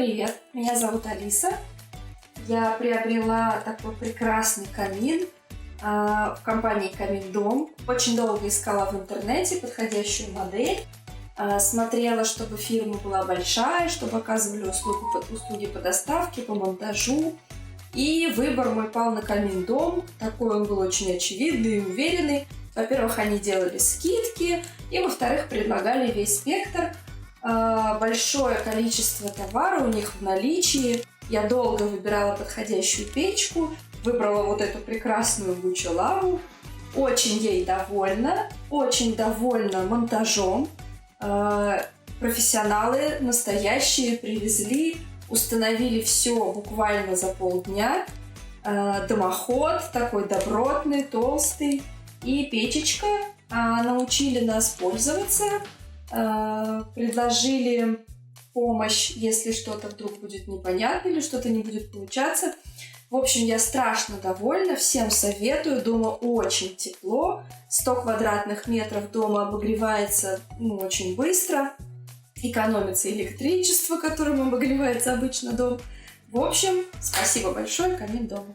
Привет, меня зовут Алиса. Я приобрела такой прекрасный камин в компании Камин-Дом. Очень долго искала в интернете подходящую модель. Смотрела, чтобы фирма была большая, чтобы оказывали услуги по доставке, по монтажу. И выбор мой пал на Камин-Дом. Такой он был очень очевидный и уверенный. Во-первых, они делали скидки, и во-вторых, предлагали весь спектр. Большое количество товара у них в наличии. Я долго выбирала подходящую печку, выбрала вот эту прекрасную Гуччо Лаву. Очень ей довольна, очень довольна монтажом. Профессионалы настоящие привезли, установили все буквально за полдня. Дымоход такой добротный, толстый. И печечка. Научили нас пользоваться. Предложили помощь, если что-то вдруг будет непонятно или что-то не будет получаться. В общем, я страшно довольна, всем советую. Дома очень тепло, 100 квадратных метров дома обогревается очень быстро. Экономится электричество, которым обогревается обычно дом. В общем, спасибо большое Камин-Дому.